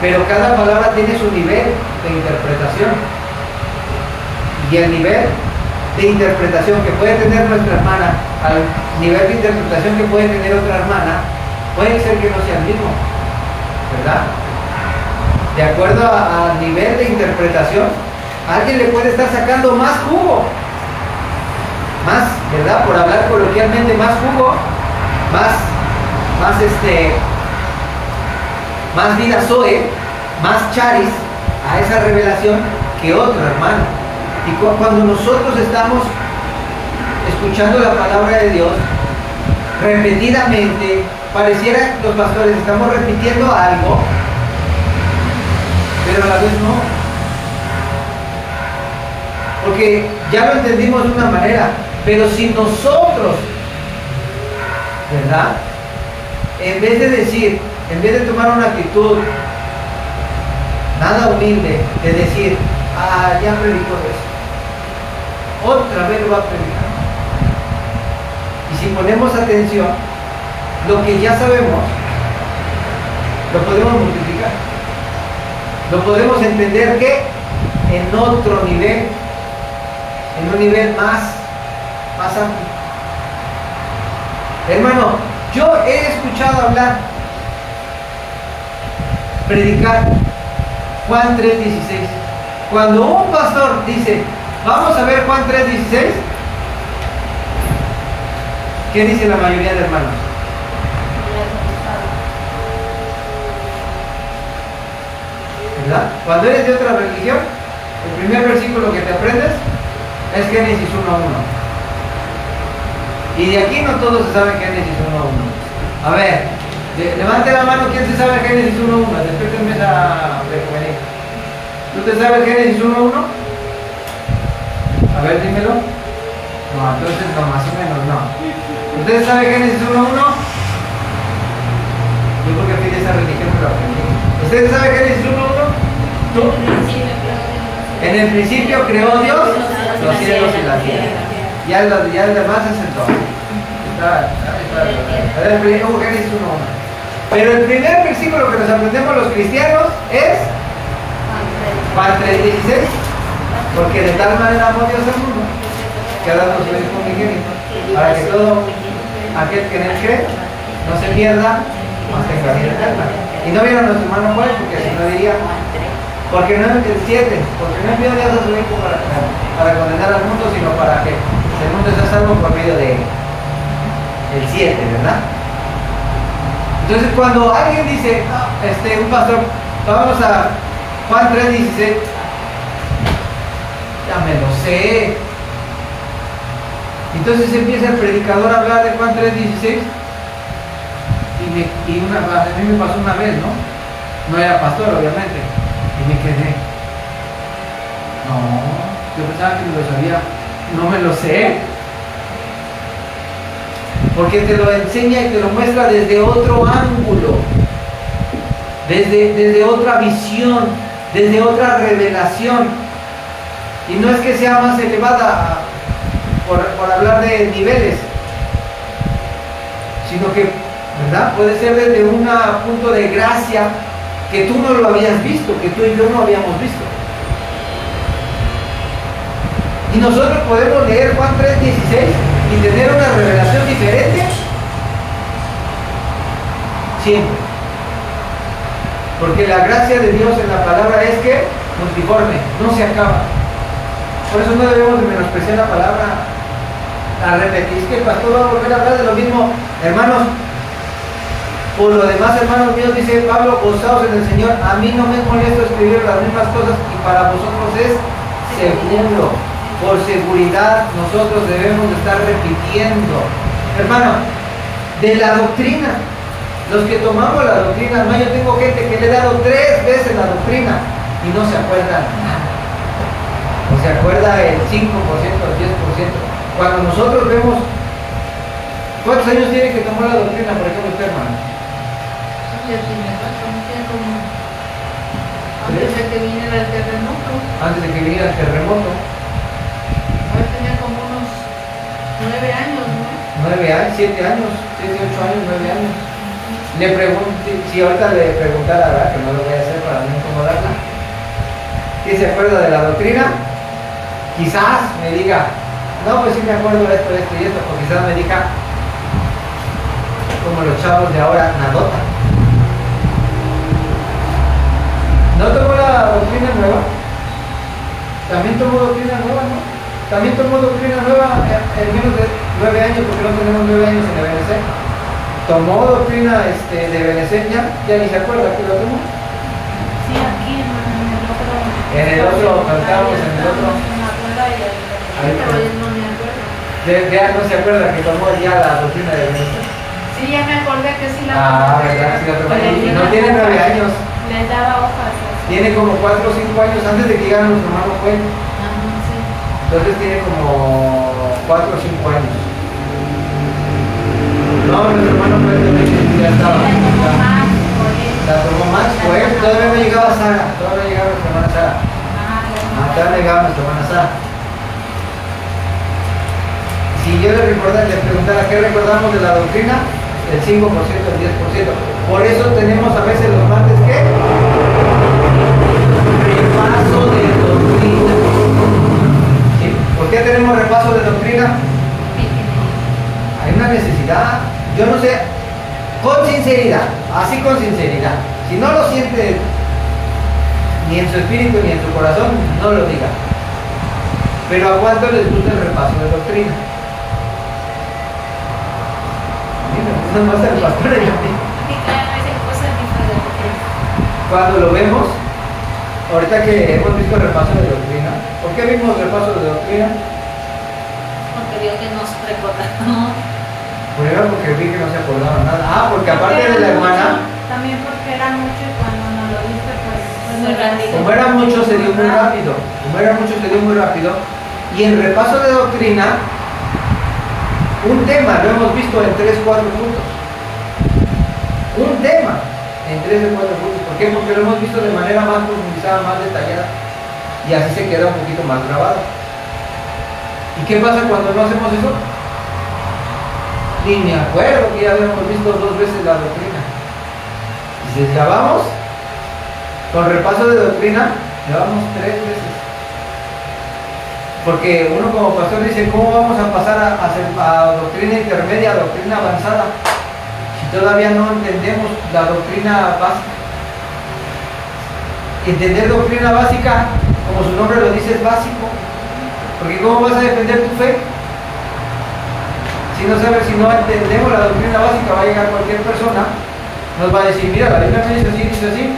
Pero cada palabra tiene su nivel de interpretación. Y el nivel de interpretación que puede tener nuestra hermana, al nivel de interpretación que puede tener otra hermana, puede ser que no sea el mismo, ¿verdad? De acuerdo al nivel de interpretación, alguien le puede estar sacando más jugo, más, ¿verdad? Por hablar coloquialmente, más jugo, más vida Zoe, más charis a esa revelación que otro hermano. Y cuando nosotros estamos escuchando la palabra de Dios repetidamente, pareciera que los pastores estamos repitiendo algo, pero a la vez no. Porque ya lo entendimos de una manera, pero si nosotros, ¿verdad? En vez de tomar una actitud nada humilde, de decir, ya predicó eso, otra vez lo va a predicar. Y si ponemos atención, lo que ya sabemos, lo podemos multiplicar. Lo podemos entender que en otro nivel, en un nivel más amplio. Hermano, yo he escuchado hablar, predicar Juan 3:16. Cuando un pastor dice, vamos a ver Juan 3:16, ¿qué dice la mayoría de hermanos? ¿Verdad? Cuando eres de otra religión, el primer versículo que te aprendes es Génesis 1:1. Y de aquí no todos se saben Génesis 1:1. A ver, levante la mano, ¿quién se sabe Génesis 1:1? Despértenme esa prejuvenil. ¿Tú te sabes Génesis 1:1? A ver, dímelo. No, entonces no, más o menos no. ¿Ustedes saben Génesis 1:1? Yo porque fui de esa religión me lo aprendí. ¿Ustedes saben Génesis 1:1? ¿Tú? En el principio creó Dios los cielos y la tierra. Ya el demás es el todo. Génesis 1:1. Pero el primer versículo que nos aprendemos los cristianos es Juan 3:16. Porque de tal manera amó Dios al mundo que ha dado su Hijo unigénito, para que todo aquel que en él cree no se pierda, mas tenga vida eterna. Y no vieron a nuestro hermano Juan, porque si no diría, porque no el 7, porque no envió Dios a su Hijo para condenar al mundo, sino para que el mundo sea salvo por medio de el 7, ¿verdad? Entonces cuando alguien dice, un pastor, vamos a Juan 3:16, ya me lo sé. Entonces empieza el predicador a hablar de Juan 3:16 a mí me pasó una vez, ¿no? No era pastor, obviamente, y me quedé. No, yo pensaba que me lo sabía, no me lo sé. Porque te lo enseña y te lo muestra desde otro ángulo, desde otra visión, desde otra revelación. Y no es que sea más elevada por hablar de niveles, sino que, ¿verdad? Puede ser desde un punto de gracia que tú no lo habías visto, que tú y yo no habíamos visto. Y nosotros podemos leer Juan 3:16 y tener una revelación diferente siempre. Porque la gracia de Dios en la palabra es que multiforme, no se acaba. Por eso no debemos de menospreciar la palabra a repetir. Es que el pastor va a volver a hablar de lo mismo. Hermanos, por lo demás, hermanos míos, dice Pablo, gozaos en el Señor. A mí no me molesta escribir las mismas cosas y para vosotros es seguro. Por seguridad nosotros debemos de estar repitiendo. Hermano, de la doctrina, los que tomamos la doctrina, hermano, yo tengo gente que le he dado 3 veces la doctrina y no se acuerdan nada. O se acuerda el 5%, el 10%. Cuando nosotros vemos, ¿cuántos años tiene que tomar la doctrina, por ejemplo, usted, hermano? Antes de que viniera el terremoto. Antes de que viniera el terremoto. Ahora tenía como unos 9 años, ¿no? 9 años, 7 años, 7, 8 años, 9 años. Le pregunto, si ahorita le preguntara, ¿verdad? Que no lo voy a hacer para no incomodarla. ¿Quién se acuerda de la doctrina? Quizás me diga, no, pues sí me acuerdo de esto, esto y esto, o quizás me diga, como los chavos de ahora, nadota. ¿No tomó la doctrina nueva? También tomó doctrina nueva, ¿no? También tomó doctrina nueva en menos de 9 años, porque no tenemos 9 años en el BNC. Tomó doctrina de BNC, ya ni se acuerda que lo tomó. Sí, aquí, hermano, en el otro. En el otro, cantamos en el otro. Ahí pero está. yo no me acuerdo. Ya no se acuerda que tomó ya la doctrina de Benedicto. Sí, ya me acordé que sí la ¿Verdad? Sí, la tomó. Con el Y libro no tiene 9 años. Les daba hojas. Así. Tiene como 4 o 5 años antes de que llegara nuestro hermano Juan. Ajá, sí. Entonces tiene como 4 o 5 años. No, nuestro hermano Juan también ya estaba. La tomó más, por él. La tomó más. Pues todavía no llegaba Sara. Todavía no llegaba nuestra hermana Sara. Todavía no llegaba nuestra hermana Sara. Si yo le preguntara qué recordamos de la doctrina, el 5%, el 10%. Por eso tenemos a veces los martes que repaso de doctrina. ¿Sí? ¿Por qué tenemos repaso de doctrina? Hay una necesidad. Yo no sé, con sinceridad, así con sinceridad. Si no lo siente ni en su espíritu ni en su corazón, no lo diga. Pero ¿a cuánto les gusta el repaso de doctrina? No más el pastor y a mí. Cuando lo vemos, ahorita que hemos visto el repaso de doctrina, ¿por qué vimos el repaso de doctrina? Porque vio que nos recordamos. Primero porque vi que no se acordaban nada. Porque aparte de la hermana, También porque era mucho y cuando nos lo viste, pues Muy rápido. como era mucho se dio muy rápido. Como era mucho se dio muy rápido. Y el repaso de doctrina, un tema lo hemos visto en 3 o 4 puntos. Un tema en 3 o 4 puntos. ¿Por qué? Porque lo hemos visto de manera más profundizada, más detallada. Y así se queda un poquito más grabado. ¿Y qué pasa cuando no hacemos eso? Ni me acuerdo que ya habíamos visto 2 veces la doctrina. Dices, ya vamos. Con repaso de doctrina, ya vamos 3 veces. Porque uno como pastor dice, ¿cómo vamos a pasar a doctrina intermedia, a doctrina avanzada? Si todavía no entendemos la doctrina básica. Entender doctrina básica, como su nombre lo dice, es básico. Porque ¿cómo vas a defender tu fe? Si no sabes, si no entendemos la doctrina básica, va a llegar cualquier persona, nos va a decir, mira, la Biblia me dice así,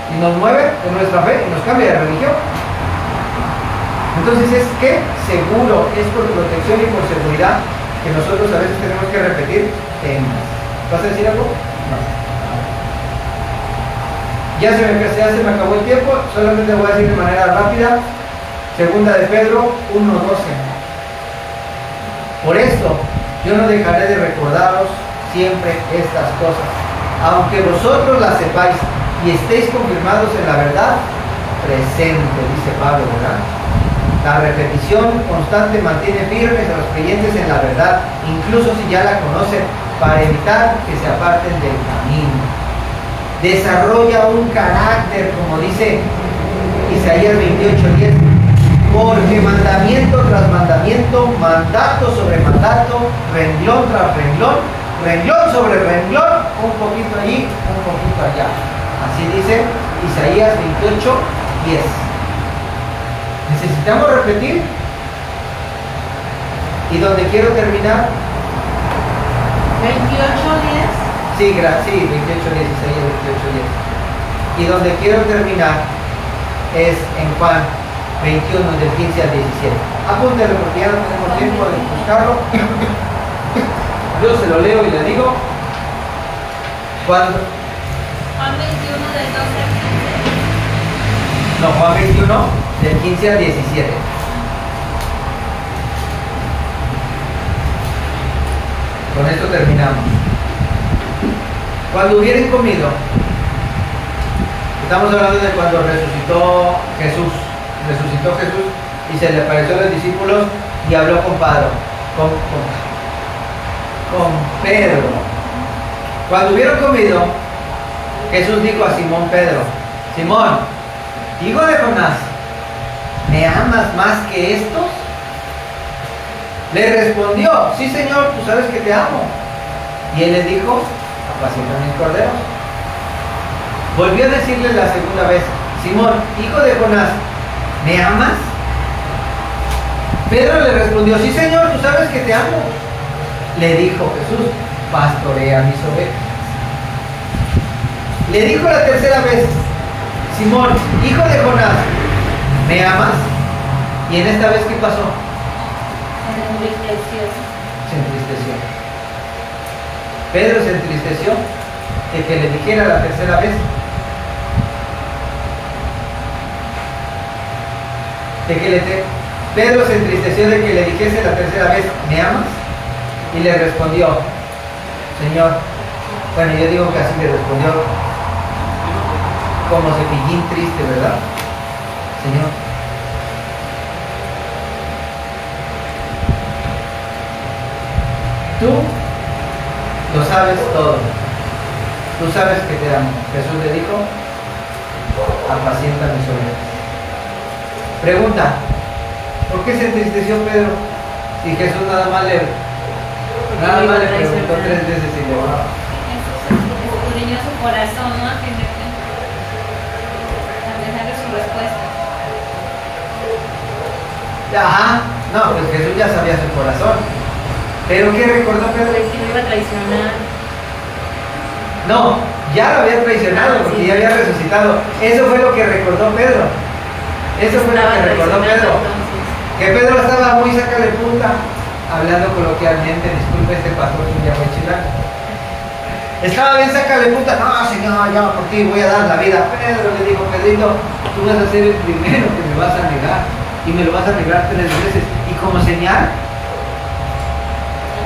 y nos mueve en nuestra fe y nos cambia de religión. Entonces es que seguro, es por protección y por seguridad que nosotros a veces tenemos que repetir temas. ¿Vas a decir algo? No. Ya se me acabó el tiempo, solamente voy a decir de manera rápida. Segunda de Pedro 1:12. Por esto, yo no dejaré de recordaros siempre estas cosas, aunque vosotros las sepáis y estéis confirmados en la verdad presente, dice Pablo, ¿verdad? La repetición constante mantiene firmes a los creyentes en la verdad, incluso si ya la conocen, para evitar que se aparten del camino. Desarrolla un carácter, como dice Isaías 28:10, porque mandamiento tras mandamiento, mandato sobre mandato, renglón tras renglón, renglón sobre renglón, un poquito allí, un poquito allá. Así dice Isaías 28:10. Necesitamos repetir. ¿Y donde quiero terminar? 28:10. Sí, 28:10, Isaías 28:10. Y donde quiero terminar es en Juan 21, del 15 al 17. Apúntelo porque ya no tenemos tiempo de buscarlo. Yo se lo leo y le digo. ¿Cuándo? Juan 21 del 12 al 15. No, Juan 21, del 15 al 17. Con esto terminamos. Cuando hubieran comido, estamos hablando de cuando resucitó Jesús y se le apareció a los discípulos y habló con Pedro. Cuando hubieron comido, Jesús dijo a Simón Pedro: Simón, hijo de Jonás, ¿me amas más que estos? Le respondió: sí, Señor, tú sabes que te amo. Y él le dijo: apacienta mis corderos. Volvió a decirle la segunda vez: Simón, hijo de Jonás, ¿me amas? Pedro le respondió: sí, Señor, tú sabes que te amo. Le dijo Jesús: pastorea mis ovejas. Le dijo la tercera vez: Simón, hijo de Jonás, ¿me amas? ¿Y en esta vez qué pasó? Se entristeció. Se entristeció. Pedro se entristeció de que le dijera la tercera vez. Pedro se entristeció de que le dijese la tercera vez, ¿me amas? Y le respondió, Señor, bueno, yo digo que así le respondió, como cepillín triste, ¿verdad? Señor, tú lo sabes todo. Tú sabes que te amo. Jesús le dijo, apacienta mis ovejas. Pregunta, ¿por qué se entristeció Pedro? Si Jesús nada más le preguntó 3 veces y le oró. Jesús escudriñó su corazón, ¿no? A pesar de su respuesta. Ajá, no, pues Jesús ya sabía su corazón. ¿Pero qué recordó Pedro? Que lo iba a traicionar. No, ya lo había traicionado porque ya había resucitado. Eso fue lo que recordó Pedro. Eso fue lo que recordó Pedro. Que Pedro estaba muy saca de punta, hablando coloquialmente, disculpe, este pastor ya fue chilango. Estaba bien saca de punta, no Señor, yo por ti voy a dar la vida. Pedro le dijo, Pedrito, tú vas a ser el primero que me vas a negar. Y me lo vas a negar 3 veces. Y como señal,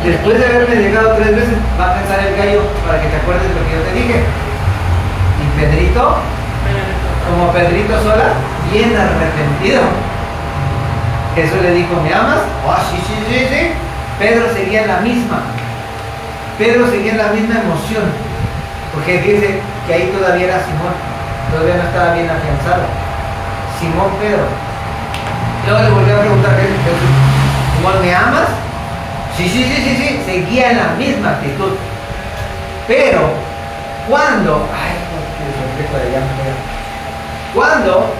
después de haberme negado 3 veces, va a pensar el gallo para que te acuerdes de lo que yo te dije. Y Pedrito, como Pedrito sola, bien arrepentido. Jesús le dijo, ¿me amas? Oh, sí. Pedro seguía en la misma. Pedro seguía en la misma emoción. Porque dice que ahí todavía era Simón. Todavía no estaba bien afianzado. Simón Pedro. Luego le volvió a preguntar a Jesús, Simón, ¿me amas? Sí. Seguía en la misma actitud. Pero, cuando... Ay, cuando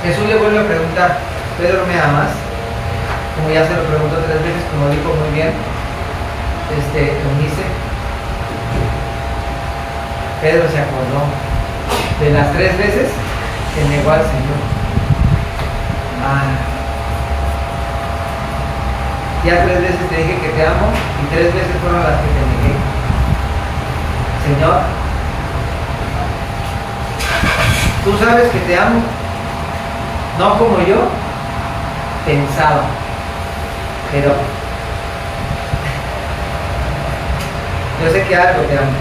Jesús le vuelve a preguntar, Pedro, ¿me amas? Como ya se lo preguntó 3 veces, como dijo muy bien Eunice. Pedro se acordó de las 3 veces que negó al Señor. Ya 3 veces te dije que te amo y 3 veces fueron las que te negué. Señor, tú sabes que te amo, no como yo pensaba, pero yo sé que algo te amo,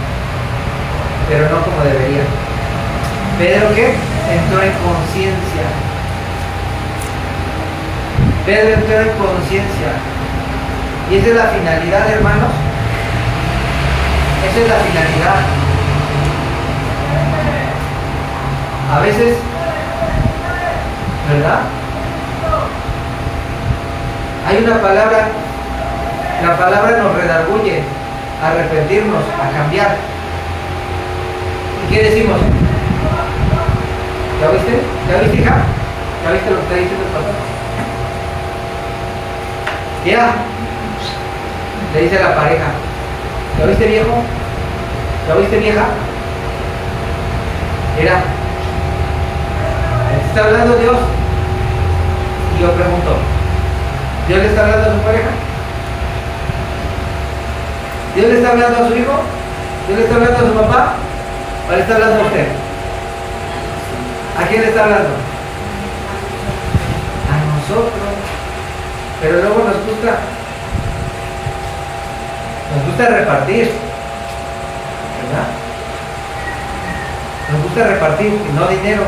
pero no como debería. Pedro, ¿qué? Entró en conciencia. Pedro entró en conciencia. Y esa es la finalidad, hermanos. Esa es la finalidad. A veces, ¿verdad? Hay una palabra, la palabra nos redarguye a arrepentirnos, a cambiar. ¿Y qué decimos? ¿Ya viste? ¿Ya viste, hija? ¿Ya viste lo que está diciendo el pastor? Ya. Le dice a la pareja, ¿ya viste, viejo? ¿Ya viste, vieja? Mira, ¿está hablando Dios? Y yo pregunto, ¿Dios le está hablando a su pareja? ¿Dios le está hablando a su hijo? ¿Dios le está hablando a su papá? ¿O le está hablando a usted? ¿A quién le está hablando? A nosotros. Pero luego nos gusta repartir, ¿verdad? Nos gusta repartir, y no dinero.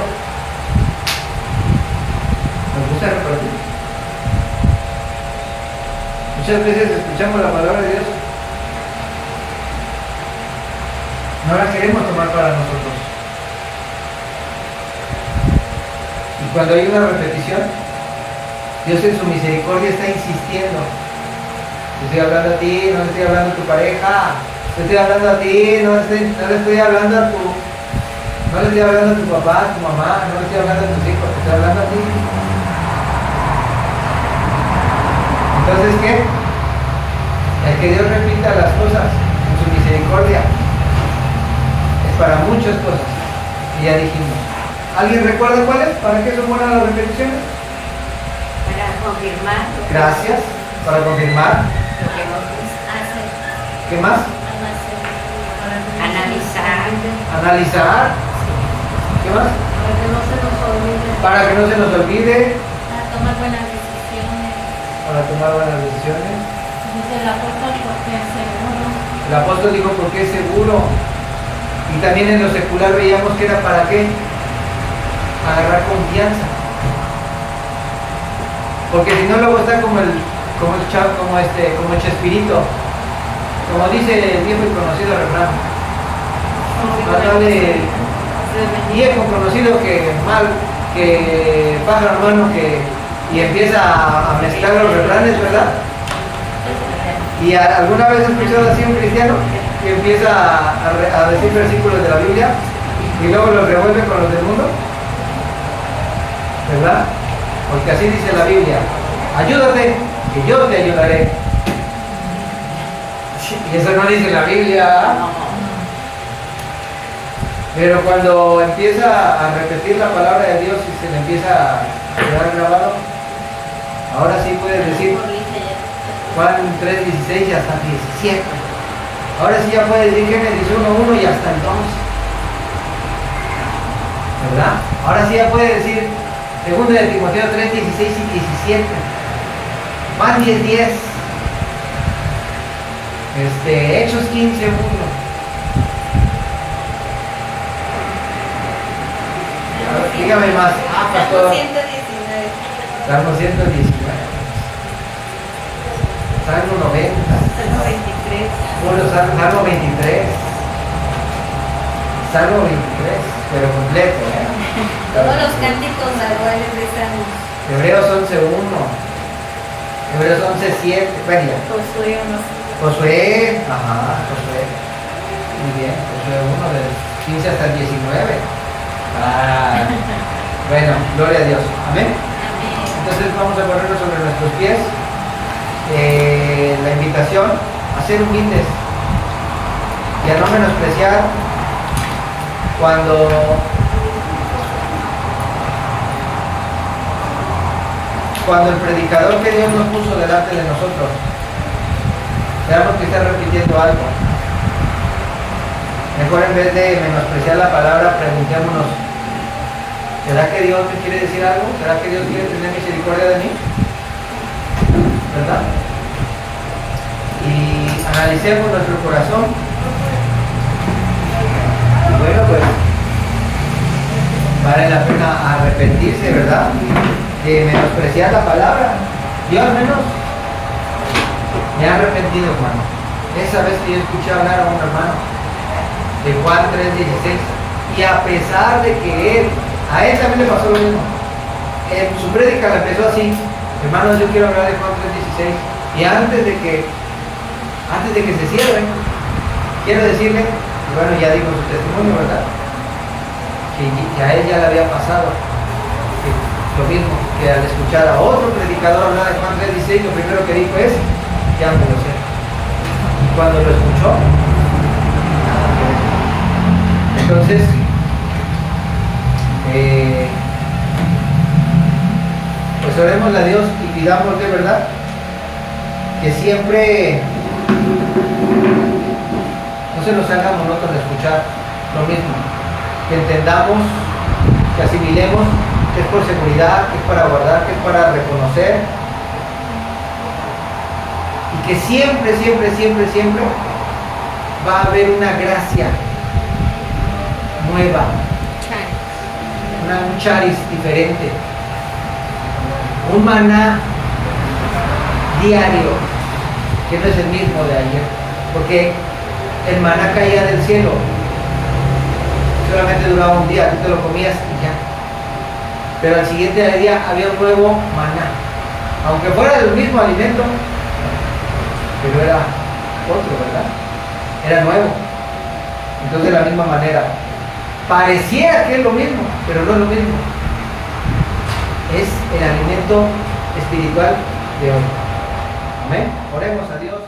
Nos gusta repartir. Muchas veces escuchamos la palabra de Dios, no la queremos tomar para nosotros. Y cuando hay una repetición, Dios en su misericordia está insistiendo. Te estoy hablando a ti, no le estoy hablando a tu pareja. Te estoy hablando a ti, no le estoy hablando a no le estoy hablando a tu papá, a tu mamá, no le estoy hablando a tus hijos, te estoy hablando a ti. Entonces, ¿qué? El que Dios repita las cosas en su misericordia es para muchas cosas. Y ya dijimos, ¿Alguien recuerda cuál es? ¿Para qué son buenas las repeticiones? Para confirmar. Gracias. Para confirmar. Lo que nos hace. ¿Qué más? Analizar. Analizar. ¿Qué más? Para que no se nos olvide. Para que no se nos olvide. Para tomar buenas decisiones. Para tomar buenas decisiones. Dice el apóstol porque es seguro. El apóstol dijo porque es seguro. Y también en lo secular veíamos que era para qué. Agarrar confianza. Porque si no luego está como Chespirito. Como dice el viejo y conocido refrán. Más vale viejo conocido que pájaro hermano y empieza a mezclar los refranes, ¿verdad? ¿Y alguna vez has escuchado así un cristiano que empieza a decir versículos de la Biblia y luego los revuelve con los del mundo? ¿Verdad? Porque así dice la Biblia: ayúdate, que yo te ayudaré. Y eso no dice la Biblia. Pero cuando empieza a repetir la palabra de Dios y se le empieza a quedar grabado, ahora sí puedes decir Juan 3:16 y hasta 17. Ahora sí ya puedes decir Génesis 1:1 y hasta el 2. ¿Verdad? Ahora sí ya puedes decir 2 de Timoteo 3:16 y 17. Juan 10:10. Hechos 15:1. Dígame más. Salmo 119. Salmo 119. Salmo 90. Salmo 23. Bueno, Salmo 23. Salmo 23, pero completo, ¿eh? Todos los cánticos graduales de salmos. Hebreos 11:1. Hebreos 11:7. Bueno, ya. Josué 1. Josué. Ajá, Josué. Muy bien. Josué 1 del 15 hasta el 19. Bueno, gloria a Dios. Amén. Entonces vamos a ponernos sobre nuestros pies. La invitación a ser humildes y a no menospreciar cuando el predicador que Dios nos puso delante de nosotros veamos que está repitiendo algo. Mejor en vez de menospreciar la palabra, preguntémonos: ¿será que Dios me quiere decir algo? ¿Será que Dios quiere tener misericordia de mí? ¿Verdad? Y analicemos nuestro corazón. Bueno, pues vale la pena arrepentirse, ¿verdad? De menospreciar la palabra. Yo al menos me he arrepentido, hermano. Esa vez que yo escuché hablar a un hermano de Juan 3:16, y a pesar de que a él también le pasó lo mismo. Su prédica la empezó así: hermanos, yo quiero hablar de Juan 3:16, y antes de que se cierre, quiero decirle, y bueno, ya dijo su testimonio, ¿verdad? Que a él ya le había pasado lo mismo, que al escuchar a otro predicador hablar de Juan 3:16, lo primero que dijo es: ya me lo sé. Y cuando lo escuchó, nada que ver. Entonces, pues oremos a Dios y pidamos de verdad que siempre no se nos haga monótono escuchar lo mismo, que entendamos, que asimilemos que es por seguridad, que es para guardar, que es para reconocer, y que siempre, siempre, siempre, siempre va a haber una gracia nueva, un charis diferente, un maná diario que no es el mismo de ayer, porque el maná caía del cielo, solamente duraba un día, tú te lo comías y ya, pero al siguiente día había un nuevo maná, aunque fuera del mismo alimento, pero era otro, ¿verdad? Era nuevo. Entonces, de la misma manera, pareciera que es lo mismo, pero no es lo mismo. Es el alimento espiritual de hoy. Amén. Oremos a Dios.